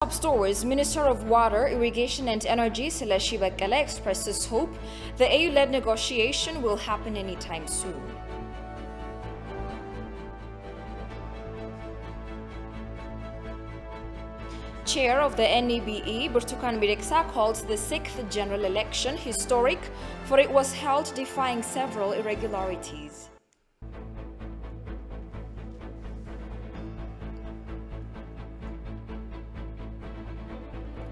Top stories. Minister of Water, Irrigation and Energy Seleshi Bekele expresses hope the AU-led negotiation will happen anytime soon. Chair of the NEBE, Burtukan Mideksa, calls the 6th general election historic, for it was held defying several irregularities.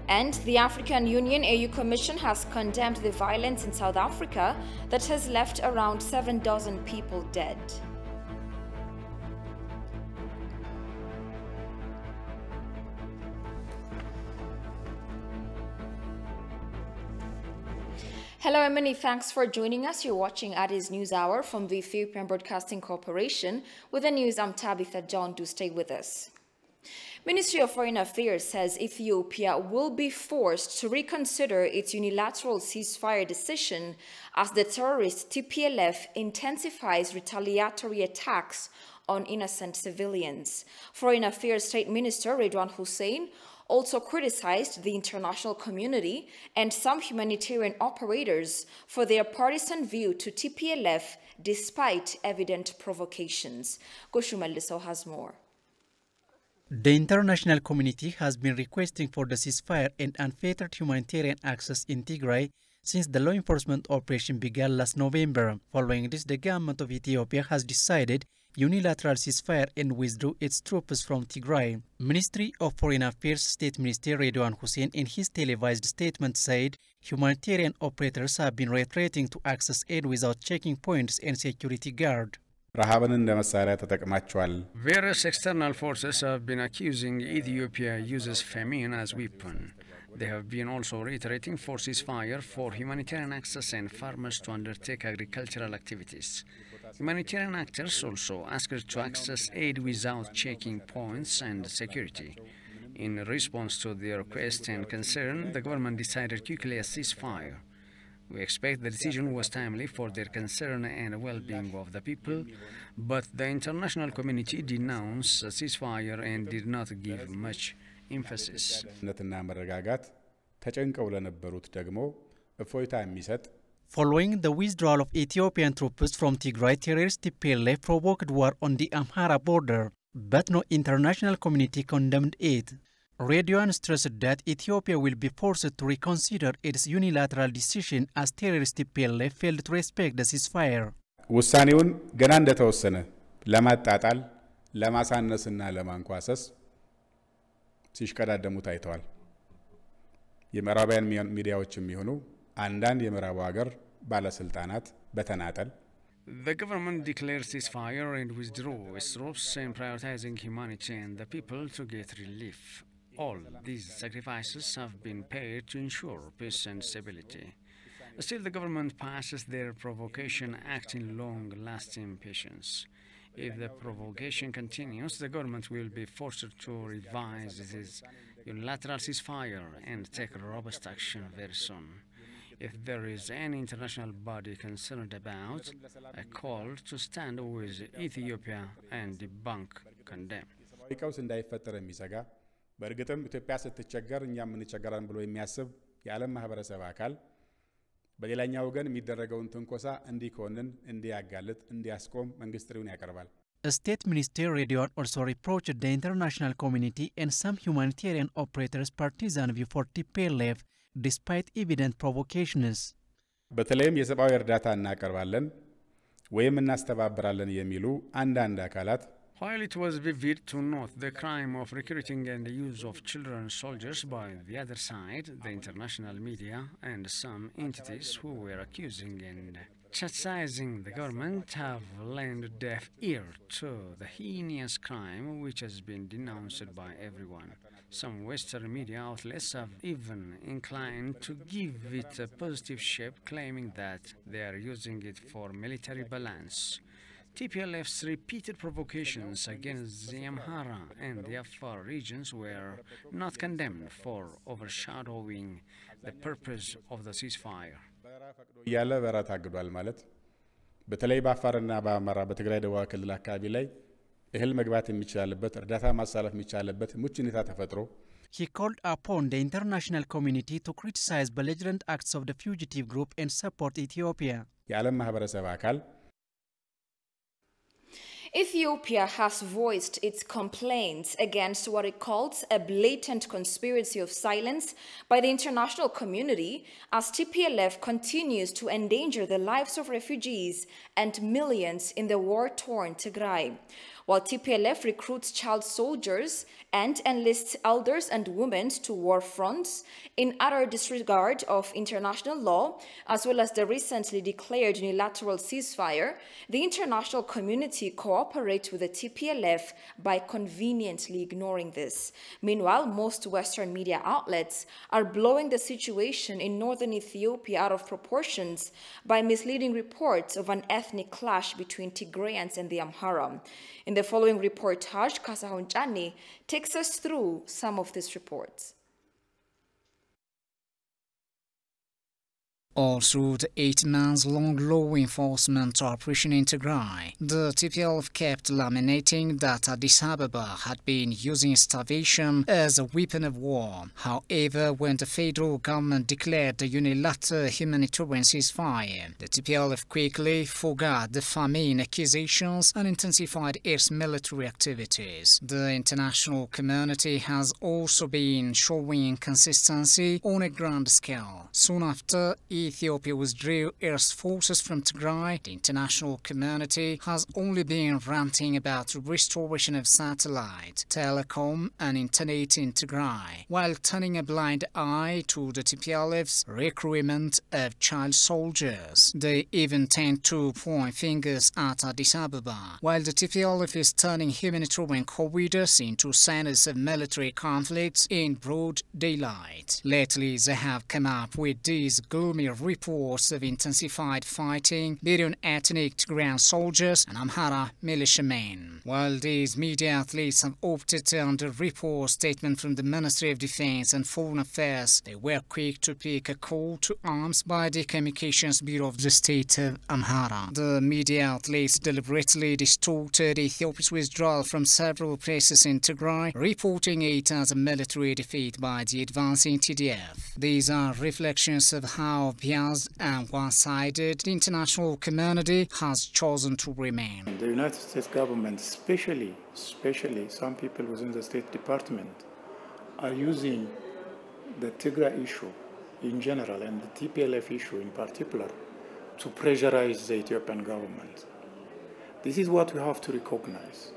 And the African Union AU Commission has condemned the violence in South Africa that has left around 7 dozen people dead. Hello and many thanks for joining us. You're watching Addis News Hour from the Ethiopian Broadcasting Corporation. With the news, I'm Tabitha John. Do stay with us. Ministry of Foreign Affairs says Ethiopia will be forced to reconsider its unilateral ceasefire decision as the terrorist Tplf intensifies retaliatory attacks on innocent civilians. Foreign Affairs State Minister Redwan Hussein also criticized the international community and some humanitarian operators for their partisan view to Tplf despite evident provocations. Goshu Melliso has more. The international community has been requesting for the ceasefire and unfettered humanitarian access in Tigray since the law enforcement operation began last November. Following this, the government of Ethiopia has decided unilateral ceasefire and withdrew its troops from Tigray. Ministry of Foreign Affairs State Minister Redwan Hussein in his televised statement said humanitarian operators have been retreating to access aid without checking points and security guard. Various external forces have been accusing Ethiopia uses famine as weapon. They have been also reiterating for ceasefire for humanitarian access and farmers to undertake agricultural activities. Humanitarian actors also asked to access aid without checking points and security. In response to their request and concern, the government decided quickly a ceasefire. We expect the decision was timely for their concern and well-being of the people, but the international community denounced a ceasefire and did not give much emphasis. Following the withdrawal of Ethiopian troops from Tigray, terrorist Tplf provoked war on the Amhara border, but no international community condemned it. Redwan stressed that Ethiopia will be forced to reconsider its unilateral decision as terrorist Tplf failed to respect the ceasefire. ውሳኔውን ገና እንደተወሰነ ለማጣጣል ለማሳነስና ለማንኳሰስ ሲሽቀዳደሙ ታይተዋል። የምዕራባውያን ሚዲያዎችም ይሁኑ አንዳንድ የምዕራቡ ሀገር ባለስልጣናት በተናጠል The government declared ceasefire and withdrew its troops and prioritizing humanity and the people to get relief. All these sacrifices have been paid to ensure peace and stability. Still, the government passes their provocation act in long-lasting patience. If the provocation continues, the government will be forced to revise its unilateral ceasefire and take robust action very soon. If there is any international body concerned about, a call to stand with Ethiopia and debunk, condemn. በእርግጥም ኢትዮጵያ ስትቸገር እኛም እንቸገራለን ብሎ የሚያስብ የዓለም ማህበረሰብ አካል በሌላኛው ወገን የሚደረገውን ትንኮሳ እንዲኮንን እንዲያጋልጥ እንዲያስቆም መንግስት ጥሪውን ያቀርባል። State Minister Redwan also reproached the international community and some humanitarian operators' partisan view for Tplf despite evident provocations. በተለይም የሰብአዊ እርዳታ እናቀርባለን ወይም እናስተባብራለን የሚሉ አንዳንድ አካላት While it was vivid to note the crime of recruiting and the use of children soldiers by the other side, the international media and some entities who were accusing and chastising the government have lent deaf ear to the heinous crime which has been denounced by everyone. Some Western media outlets have even inclined to give it a positive shape, claiming that they are using it for military balance. Tplf's repeated provocations against the Amhara and the Afar regions were not condemned for overshadowing the purpose of the ceasefire. በተለይ በአፋርና በአማራ በትግራይ ደቡብ ክልል አካባቢ ላይ እህል መግባት የሚቻልበት እርዳታ ማሳለፍ የሚቻልበት ምቹ ሁኔታ ተፈጥሮ He called upon the international community to criticize belligerent acts of the fugitive group and support Ethiopia. Ethiopia has voiced its complaints against what it calls a blatant conspiracy of silence by the international community as Tplf continues to endanger the lives of refugees and millions in the war-torn Tigray. While Tplf recruits child soldiers and enlists elders and women to war fronts in utter disregard of international law, as well as the recently declared unilateral ceasefire, the international community cooperates with the Tplf by conveniently ignoring this. Meanwhile, most Western media outlets are blowing the situation in northern Ethiopia out of proportions by misleading reports of an ethnic clash between Tigrayans and the Amhara. In the following reportage, Kasahun Chani takes us through some of these reports. All through the 8-month-long law enforcement operation in Tigray, the Tplf kept laminating that Addis Ababa had been using starvation as a weapon of war. However, when the federal government declared the unilateral humanitarian ceasefire, the Tplf quickly forgot the famine accusations and intensified its military activities. The international community has also been showing inconsistency on a grand scale. Soon after Ethiopia withdrew its forces from Tigray, the international community has only been ranting about the restoration of satellite, telecom and internet in Tigray, while turning a blind eye to the Tplf's recruitment of child soldiers. They even tend to point fingers at Addis Ababa, while the Tplf is turning humanitarian corridors into centers of military conflicts in broad daylight. Lately, they have come up with these gloomy reports of intensified fighting between ethnic Tigrayan soldiers and Amhara militiamen. While these media outlets have opted to under-report statement from the Ministry of Defense and Foreign Affairs, they were quick to pick a call to arms by the Communications Bureau of the state of Amhara. The media outlets deliberately distorted Ethiopia's withdrawal from several places in Tigray, reporting it as a military defeat by the advancing TDF. These are reflections of how biased and one-sided the international community has chosen to remain. The United States government, especially some people within the State Department, are using the Tigray issue in general and the Tplf issue in particular to pressurize the Ethiopian government. This is what we have to recognize.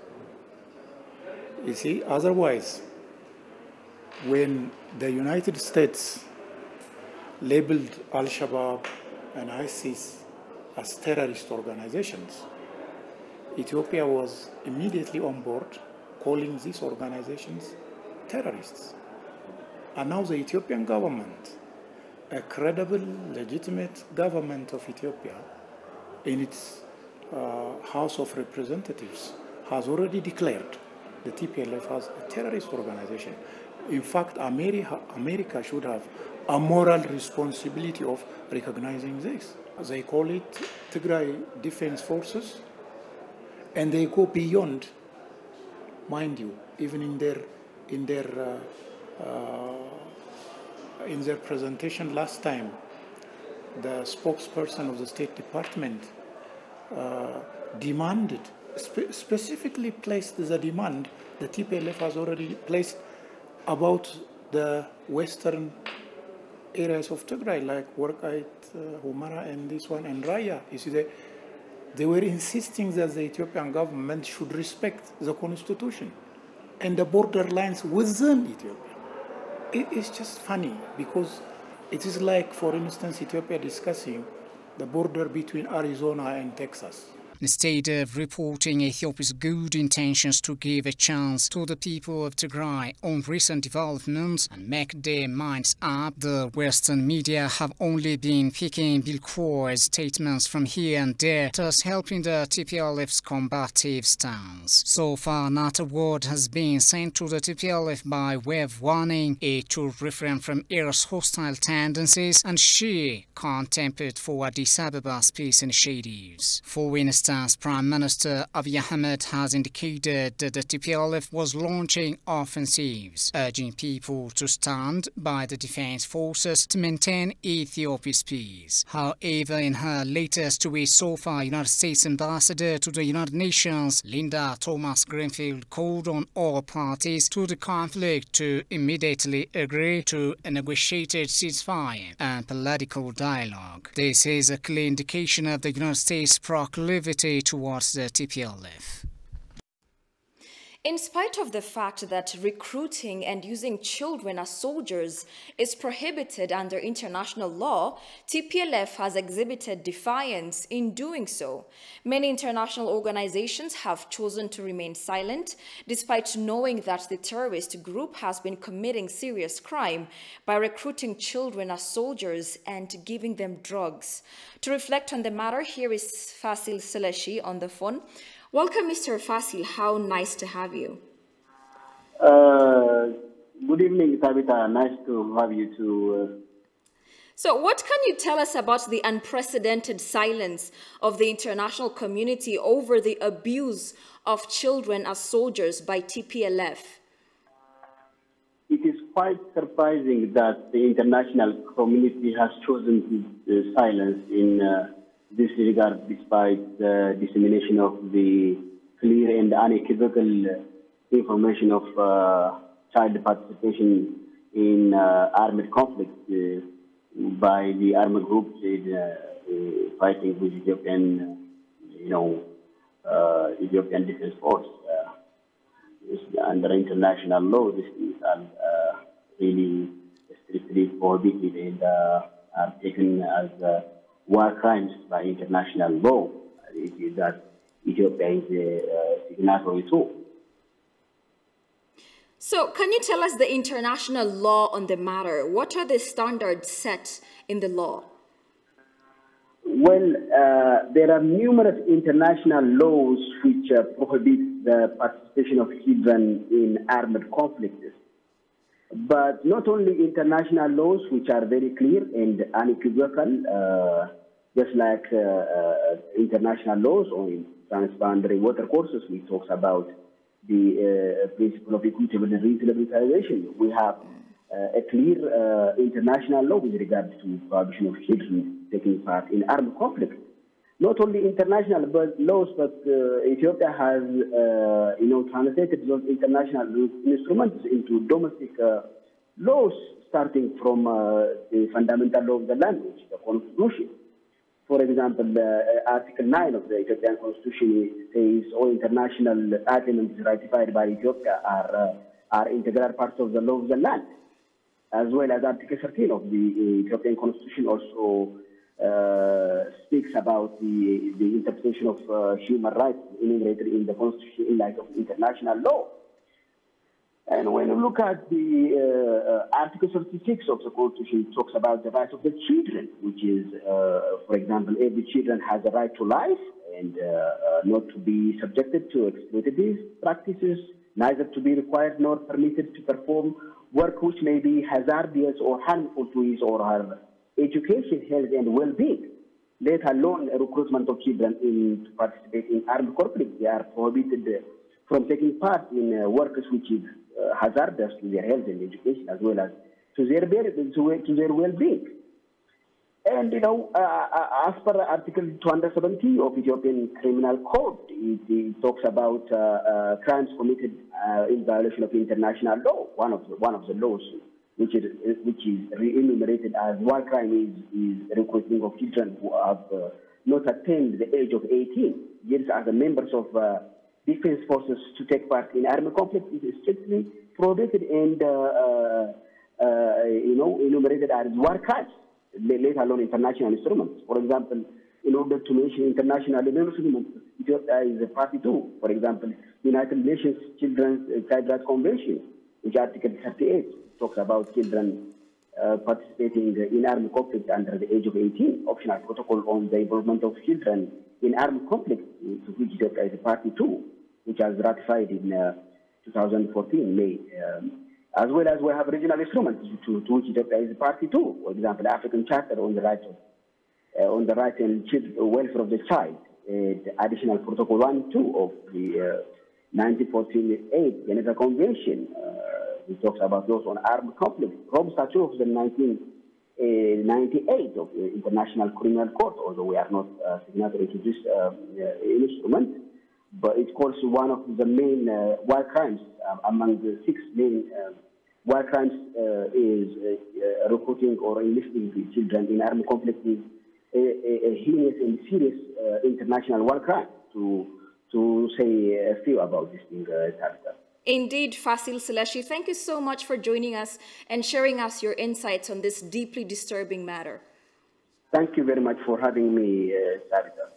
You see, otherwise, when the United States labeled Al-Shabaab and ISIS as terrorist organizations, Ethiopia was immediately on board, calling these organizations terrorists. And now the Ethiopian government, a credible, legitimate government of Ethiopia, in its House of Representatives, has already declared the Tplf as a terrorist organization. In fact, America should have a moral responsibility of recognizing this. They call it Tigray Defense Forces, and they go beyond, mind you, even in their presentation last time, the spokesperson of the State Department demanded, specifically placed the demand the Tplf has already placed about the western areas of Tigray, like Workait, Humara, and this one, and Raya. You see, they were insisting that the Ethiopian government should respect the constitution and the border lines within Ethiopia. It's just funny because it is like, for instance, Ethiopia discussing the border between Arizona and Texas. Instead of reporting Ethiopia's good intentions to give a chance to the people of Tigray on recent developments and make their minds up, the Western media have only been picking billboard statements from here and there, thus helping the Tplf's combative stance. So far, not a word has been sent to the Tplf by way of warning it to refrain from its hostile tendencies and sheer contempt for Addis Ababa's peace initiatives. For instance, instance, Prime Minister Abiy Ahmed has indicated that the Tplf was launching offensives, urging people to stand by the defense forces to maintain Ethiopia's peace. However, in her latest tweet so far, United States Ambassador to the United Nations, Linda Thomas-Greenfield, called on all parties to the conflict to immediately agree to a negotiated ceasefire and political dialogue. This is a clear indication of the United States' proclivity towards the Tplf. In spite of the fact that recruiting and using children as soldiers is prohibited under international law, Tplf has exhibited defiance in doing so. Many international organizations have chosen to remain silent, despite knowing that the terrorist group has been committing serious crime by recruiting children as soldiers and giving them drugs. To reflect on the matter, here is Fasil Seleshi on the phone. Welcome, Mr. Fasil. How nice to have you. Good evening, Tabitha. Nice to have you too. So what can you tell us about the unprecedented silence of the international community over the abuse of children as soldiers by Tplf? It is quite surprising that the international community has chosen to silence in this regard, despite the dissemination of the clear and unequivocal information of child participation in armed conflict by the armed groups fighting with Ethiopian, Ethiopian Defense Force. Under international law, this is really strictly prohibited and are taken as war crimes by international law. It is that Ethiopia is a signatory to. So can you tell us the international law on the matter? What are the standards set in the law? Well, there are numerous international laws which prohibit the participation of children in armed conflicts. But not only international laws, which are very clear and unequivocal, just like international laws on transboundary water courses, which talks about the principle of equitable and reasonable utilization. We have a clear international law with regard to prohibition of children taking part in armed conflict. Not only international laws, but Ethiopia has, translated those international instruments into domestic laws, starting from the fundamental law of the land, which is the Constitution. For example, Article 9 of the Ethiopian Constitution says all international agreements ratified by Ethiopia are integral parts of the law of the land, as well as Article 13 of the Ethiopian Constitution also speaks about the interpretation of human rights enumerated in the Constitution in light of international law. And when you look at the Article 36 of the Constitution, it talks about the rights of the children, which is, for example, every children has a right to life and not to be subjected to exploitative practices, neither to be required nor permitted to perform work which may be hazardous or harmful to his or her education, health, and well-being, let alone a recruitment of children to participate in armed conflict. They are prohibited from taking part in work which is hazardous to their health and education, as well as to their well-being. And, as per Article 270 of Ethiopian Criminal Code, it talks about crimes committed in violation of international law. One of the laws which is enumerated as war crime is recruiting of children who have not attained the age of 18 years as members of defense forces to take part in armed conflict. It is strictly prohibited and enumerated as war crimes, let alone international instruments. For example, in order to mention international instruments, Ethiopia is a party to, for example, United Nations Children's Child Rights Convention, which Article 38 talks about children participating in armed conflict under the age of 18, optional protocol on the involvement of children in armed conflict, to which Ethiopia is a party to, which was ratified in 2014 May. As well as we have regional instruments to which Ethiopia is a party to. For example, African Charter on the right and welfare of the child, the additional Protocol 1 and 2 of the 1948 Geneva Convention. It talks about laws on armed conflict. Rome Statute of the 1998 of the International Criminal Court, although we are not signatory to this instrument, but it calls one of the main war crimes among the 6 main war crimes is recruiting or enlisting the children in armed conflict is a heinous and serious international war crime, to say a few about this thing, Tabitha. Indeed, Fasil Seleshi, thank you so much for joining us and sharing us your insights on this deeply disturbing matter. Thank you very much for having me, Tabitha.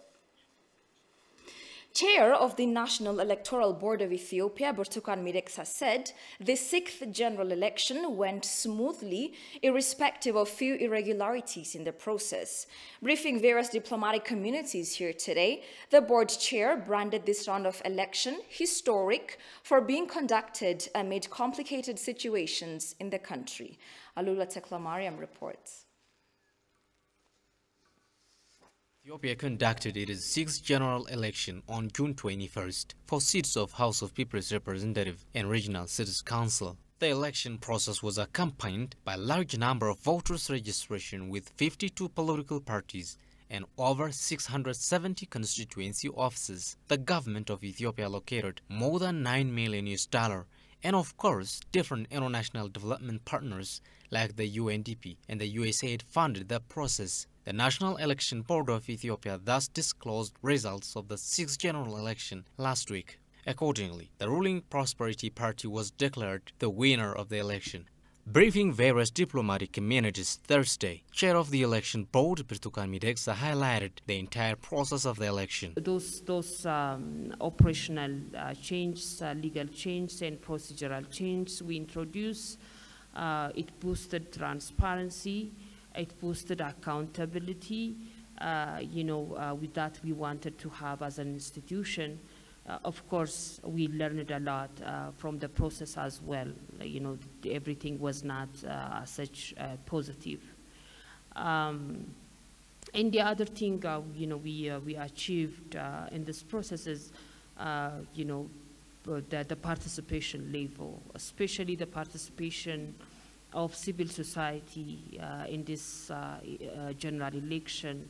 Chair of the National Electoral Board of Ethiopia, Burtukan Mideksa, said the 6th general election went smoothly, irrespective of few irregularities in the process. Briefing various diplomatic communities here today, the board chair branded this round of election historic for being conducted amid complicated situations in the country. Alula Teklamariam reports. Ethiopia conducted its 6th general election on June 21st for seats of House of People's Representative and Regional Cities Council. The election process was accompanied by a large number of voters' registration with 52 political parties and over 670 constituency offices. The government of Ethiopia allocated more than $9 million and of course different international development partners like the UNDP and the USAID funded the process. The National Election Board of Ethiopia thus disclosed results of the 6th general election last week. Accordingly, the ruling Prosperity Party was declared the winner of the election. Briefing various diplomatic communities Thursday, Chair of the Election Board, Burtukan Mideksa, highlighted the entire process of the election. Those operational changes, legal changes and procedural changes we introduced, it boosted transparency, it boosted accountability, with that we wanted to have as an institution. Of course, we learned a lot from the process as well. Everything was not such positive. And the other thing, we achieved in this process is, the participation level, especially the participation of civil society in this general election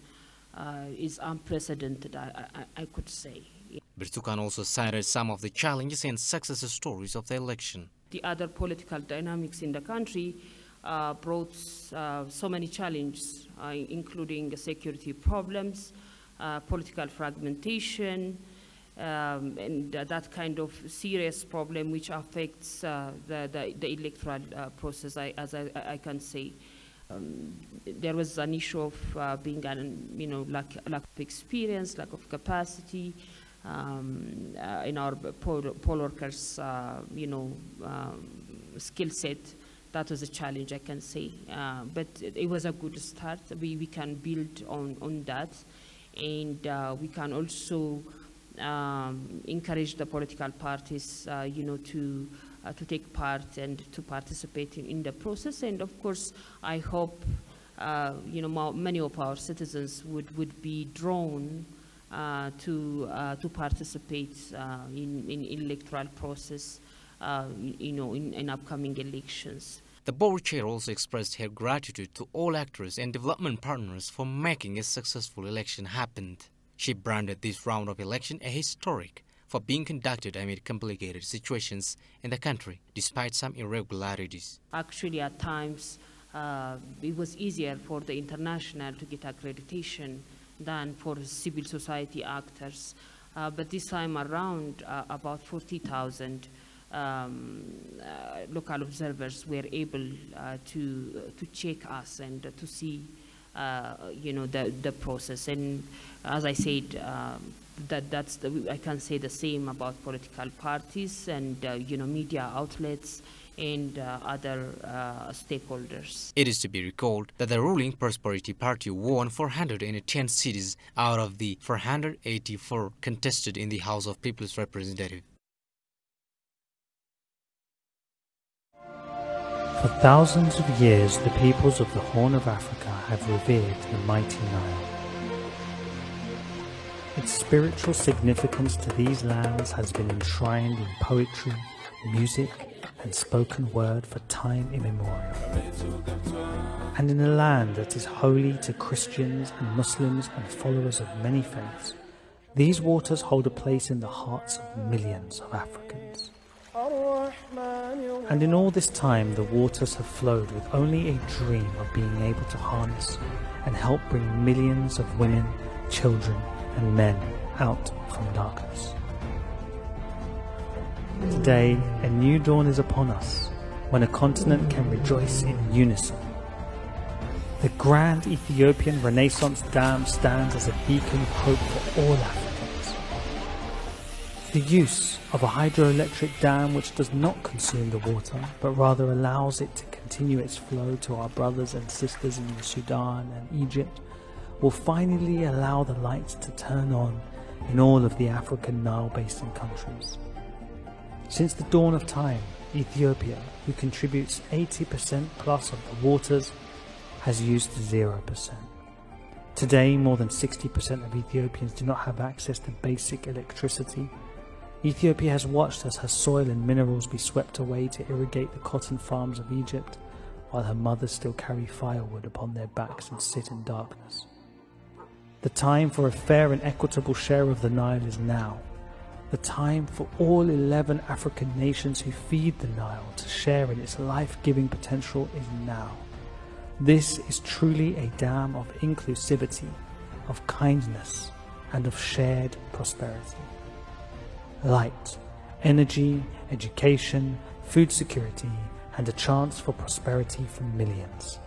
is unprecedented, I could say. Burtukan also cited some of the challenges and success stories of the election. The other political dynamics in the country brought so many challenges, including security problems, political fragmentation, and that kind of serious problem which affects the electoral process, as I can say. There was an issue of being, lack of experience, lack of capacity in our poll workers, skill set. That was a challenge, I can say. But it was a good start. We can build on that, and we can also encourage the political parties, to take part and to participate in the process. And of course, I hope, many of our citizens would be drawn to participate in electoral process, in upcoming elections. The board chair also expressed her gratitude to all actors and development partners for making a successful election happen. She branded this round of election a historic for being conducted amid complicated situations in the country, despite some irregularities. Actually, at times, it was easier for the international to get accreditation than for civil society actors. But this time around, about 40,000 local observers were able to check us and to see the process. And as I said, I can say the same about political parties and media outlets and other stakeholders. It is to be recalled that the ruling Prosperity Party won 410 cities out of the 484 contested in the House of People's Representative. For thousands of years, the peoples of the Horn of Africa have revered the mighty Nile. its spiritual significance to these lands has been enshrined in poetry, music, and spoken word for time immemorial. And in a land that is holy to Christians and Muslims and followers of many faiths, these waters hold a place in the hearts of millions of Africans. And in all this time, the waters have flowed with only a dream of being able to harness and help bring millions of women, children, and men out from darkness. Today, a new dawn is upon us, when a continent can rejoice in unison. The grand Ethiopian Renaissance Dam stands as a beacon of hope for all Africans. The use of a hydroelectric dam which does not consume the water, but rather allows it to continue its flow to our brothers and sisters in Sudan and Egypt, will finally allow the lights to turn on in all of the African Nile Basin countries. Since the dawn of time, Ethiopia, who contributes 80% plus of the waters, has used 0%. Today, more than 60% of Ethiopians do not have access to basic electricity. Ethiopia has watched as her soil and minerals be swept away to irrigate the cotton farms of Egypt, while her mothers still carry firewood upon their backs and sit in darkness. The time for a fair and equitable share of the Nile is now. The time for all 11 African nations who feed the Nile to share in its life-giving potential is now. This is truly a dam of inclusivity, of kindness, and of shared prosperity. Light, energy, education, food security, and a chance for prosperity for millions.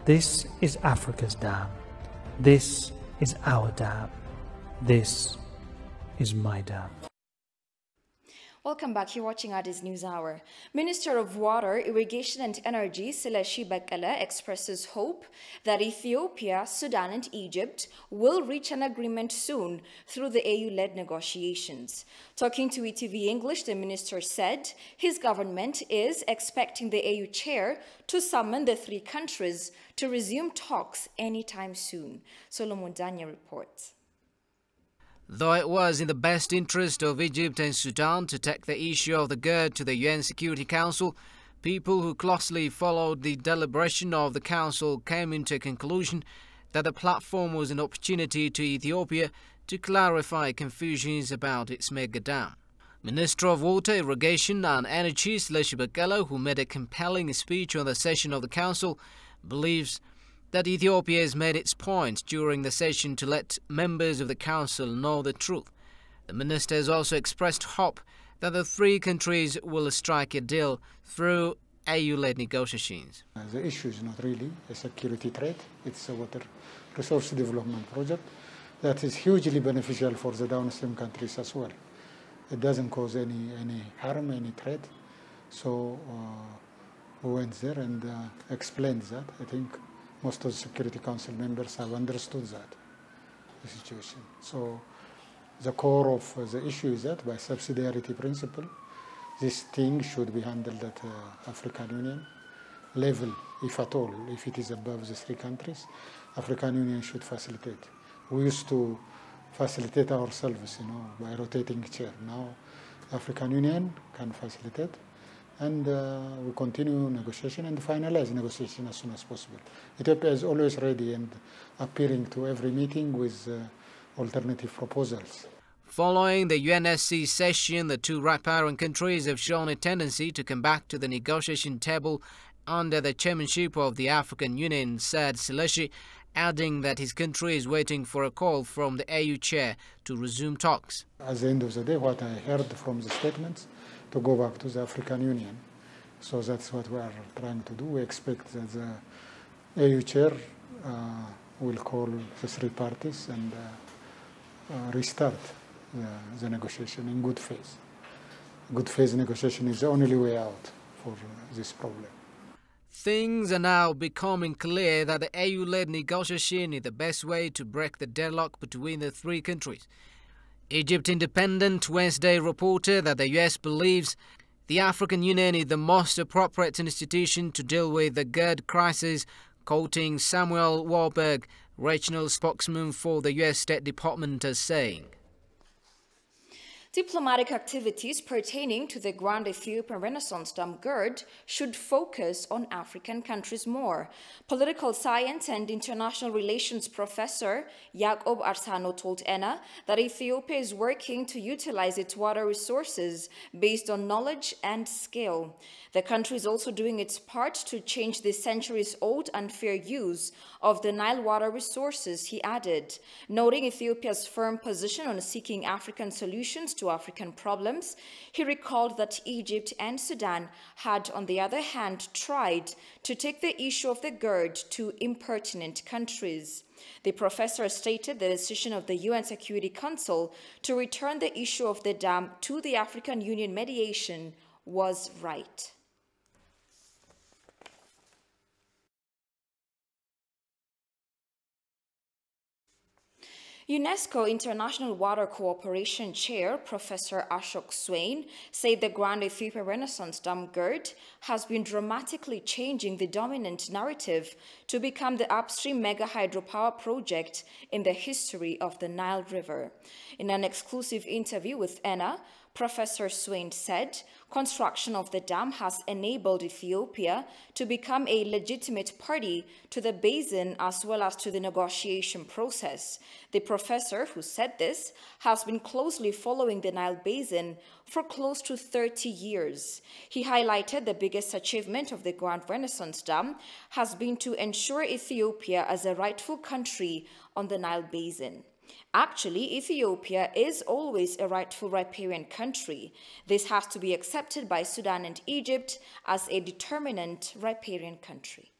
This is Africa's dam. This is our dam. This is my dam. Welcome back. You're watching Addis News Hour. Minister of Water, Irrigation and Energy, Sileshi Bekele, expresses hope that Ethiopia, Sudan and Egypt will reach an agreement soon through the AU-led negotiations. Talking to ETV English, the minister said his government is expecting the AU chair to summon the three countries to resume talks anytime soon. Solomon Danya reports. Though it was in the best interest of Egypt and Sudan to take the issue of the GERD to the UN Security Council, people who closely followed the deliberation of the Council came into a conclusion that the platform was an opportunity to Ethiopia to clarify confusions about its mega dam. Minister of Water, Irrigation and Energy, Sileshi Bekele, who made a compelling speech on the session of the Council, believes that Ethiopia has made its point during the session to let members of the Council know the truth. The minister has also expressed hope that the three countries will strike a deal through AU-led negotiations. The issue is not really a security threat, it's a water resource development project that is hugely beneficial for the downstream countries as well. It doesn't cause any harm, any threat. So we went there and explained that. I think most of the Security Council members have understood that, the situation. So the core of the issue is that by subsidiarity principle, this thing should be handled at African Union level, if at all. If it is above the three countries, African Union should facilitate. We used to facilitate ourselves, by rotating chair. Now, African Union can facilitate, and we continue negotiation and finalize negotiation as soon as possible. Ethiopia is always ready and appearing to every meeting with alternative proposals. Following the UNSC session, the two riparian countries have shown a tendency to come back to the negotiation table under the chairmanship of the African Union, said Sileshi, adding that his country is waiting for a call from the AU chair to resume talks. At the end of the day, what I heard from the statements, to go back to the African Union. So that's what we are trying to do. We expect that the AU chair will call the three parties and restart the negotiation in good faith. Good faith negotiation is the only way out for this problem. Things are now becoming clear that the AU-led negotiation is the best way to break the deadlock between the three countries. Egypt Independent Wednesday reported that the US believes the African Union is the most appropriate institution to deal with the GERD crisis, quoting Samuel Warburg, regional spokesman for the US State Department, as saying, Diplomatic activities pertaining to the Grand Ethiopian Renaissance Dam GERD should focus on African countries more. Political science and international relations professor Jacob Arsano told ENA that Ethiopia is working to utilize its water resources based on knowledge and skill. The country is also doing its part to change the centuries-old unfair use of the Nile water resources, he added, noting Ethiopia's firm position on seeking African solutions to African problems. He recalled that Egypt and Sudan had, on the other hand, tried to take the issue of the GERD to impertinent countries. The professor stated the decision of the UN Security Council to return the issue of the dam to the African Union mediation was right. UNESCO International Water Cooperation Chair, Professor Ashok Swain, said the Grand Ethiopian Renaissance Dam GERD has been dramatically changing the dominant narrative to become the upstream mega hydropower project in the history of the Nile River. In an exclusive interview with ENA, Professor Swain said construction of the dam has enabled Ethiopia to become a legitimate party to the basin as well as to the negotiation process. The professor who said this has been closely following the Nile basin for close to 30 years. He highlighted the biggest achievement of the Grand Renaissance Dam has been to ensure Ethiopia as a rightful country on the Nile basin. Actually, Ethiopia is always a rightful riparian country. This has to be accepted by Sudan and Egypt as a determinant riparian country.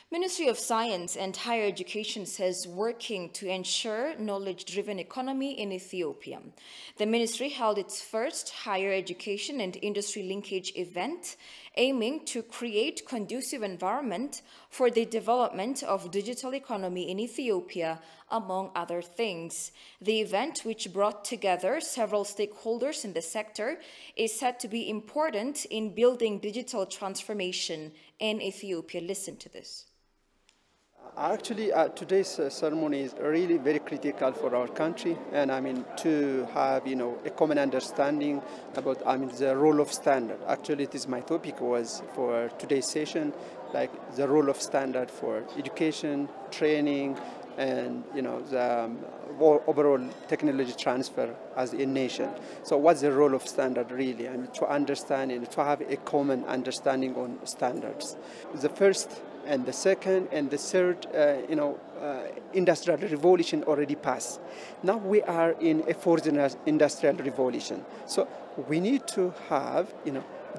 Ministry of Science and Higher Education says working to ensure knowledge-driven economy in Ethiopia. The ministry held its first higher education and industry linkage event, aiming to create conducive environment for the development of digital economy in Ethiopia, among other things. The event, which brought together several stakeholders in the sector, is said to be important in building digital transformation in Ethiopia. Listen to this. Actually, today's ceremony is really very critical for our country, and to have a common understanding about the role of standard. Actually, it is my topic was for today's session, like the role of standard for education, training, and the overall technology transfer as a nation. So, what's the role of standard really? To understand and to have a common understanding on standards. The first and the second and the third, industrial revolution already passed. Now we are in a fourth industrial revolution. So we need to have,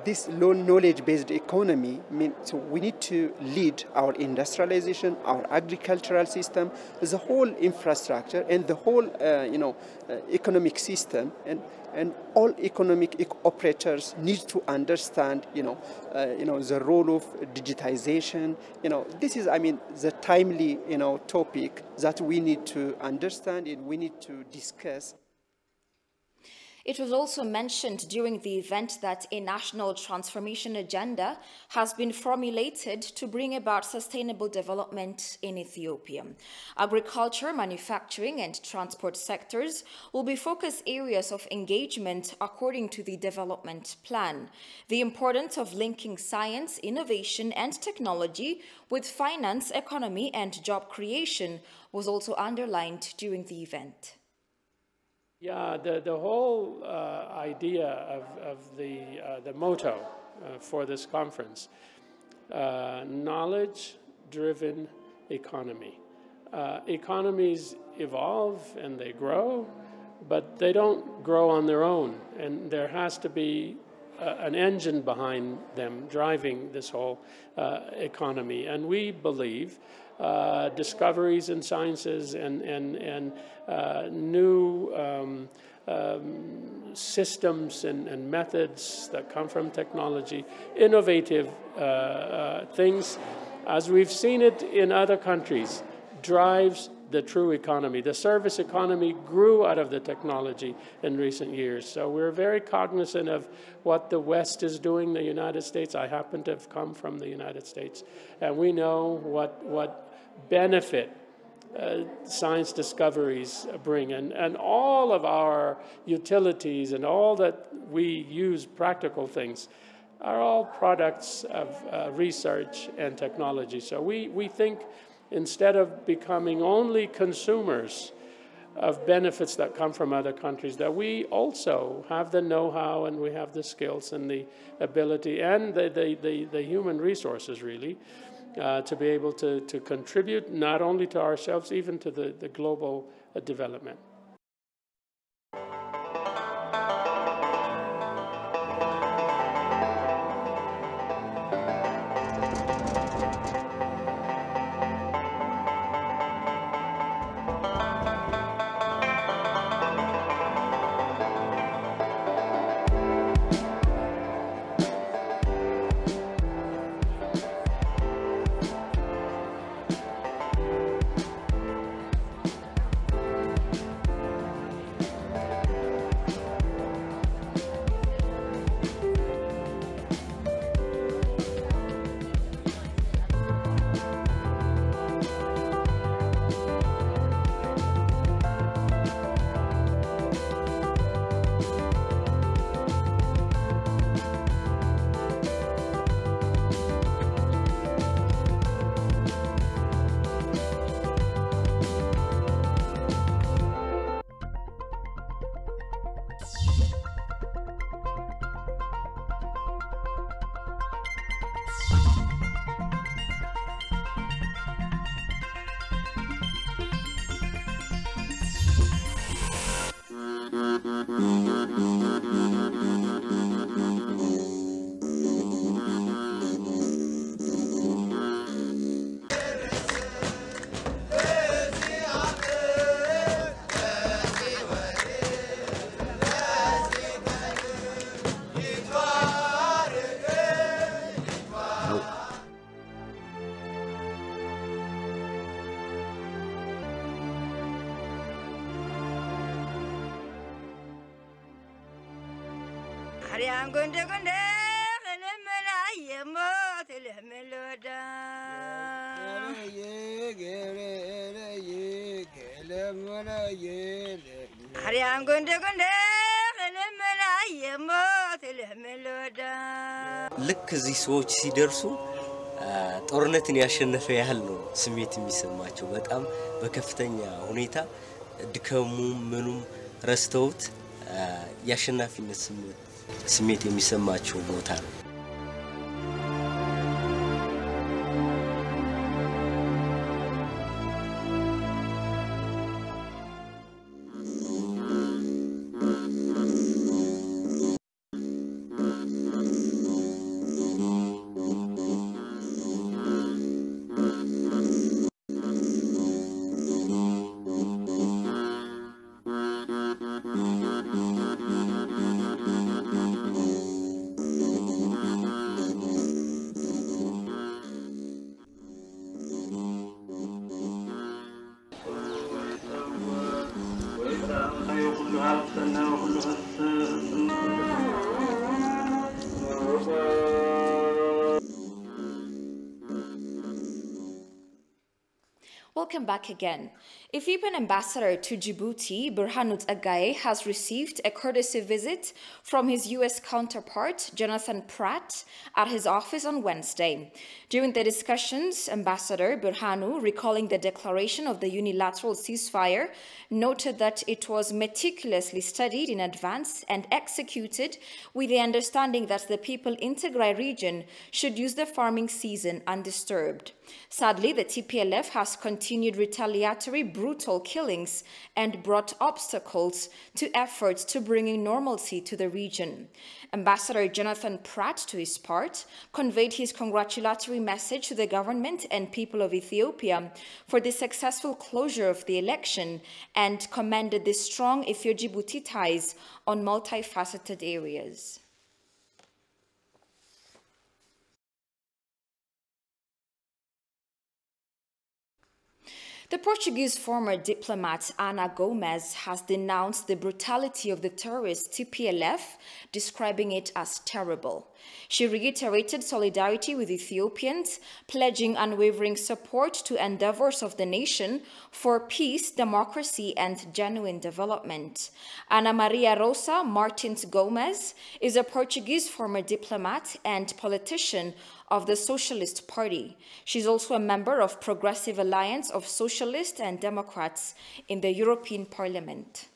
this low knowledge-based economy. So we need to lead our industrialization, our agricultural system, the whole infrastructure, and the whole, economic system, and all economic operators need to understand, the role of digitization. This is, the timely, topic that we need to understand and we need to discuss. It was also mentioned during the event that a national transformation agenda has been formulated to bring about sustainable development in Ethiopia. Agriculture, manufacturing, and transport sectors will be focus areas of engagement according to the development plan. The importance of linking science, innovation, and technology with finance, economy, and job creation was also underlined during the event. Yeah, the whole idea of the motto for this conference, knowledge-driven economy. Economies evolve and they grow, but they don't grow on their own, and there has to be an engine behind them driving this whole economy. And we believe discoveries in sciences and new systems and methods that come from technology, innovative things, as we've seen it in other countries, drives the true economy. The service economy grew out of the technology in recent years. So we're very cognizant of what the West is doing, the United States. I happen to have come from the United States. And we know what benefit science discoveries bring. And all of our utilities and all that we use, practical things, are all products of research and technology. So we think, instead of becoming only consumers of benefits that come from other countries, that we also have the know-how and we have the skills and the ability and the human resources, really, to be able to contribute not only to ourselves, even to the global development. ልክ እዚህ ሰዎች ሲደርሱ ጦርነትን ያሸነፈ ያህል ነው ስሜት የሚሰማቸው በጣም በከፍተኛ ሁኔታ ድከሙ ምኑም ረስተውት ያሸናፊነት ስሜት የሚሰማቸው ቦታ ነው Welcome back again. Ethiopian ambassador to Djibouti, Birhanu Tsaggaye, has received a courtesy visit from his U.S. counterpart, Jonathan Pratt, at his office on Wednesday. During the discussions, Ambassador Birhanu, recalling the declaration of the unilateral ceasefire, noted that it was meticulously studied in advance and executed with the understanding that the people in Tigray region should use the farming season undisturbed. Sadly, the Tplf has continued retaliatory brutal killings and brought obstacles to efforts to bringing normalcy to the region. Ambassador Jonathan Pratt, to his part, conveyed his congratulatory message to the government and people of Ethiopia for the successful closure of the election and commended the strong Ethio-Djibouti ties on multifaceted areas. The Portuguese former diplomat Ana Gomes has denounced the brutality of the terrorist Tplf, describing it as terrible. She reiterated solidarity with Ethiopians, pledging unwavering support to endeavors of the nation for peace, democracy, and genuine development. Ana Maria Rosa Martins Gomes is a Portuguese former diplomat and politician of the Socialist Party. She's also a member of Progressive Alliance of Socialists and Democrats in the European Parliament.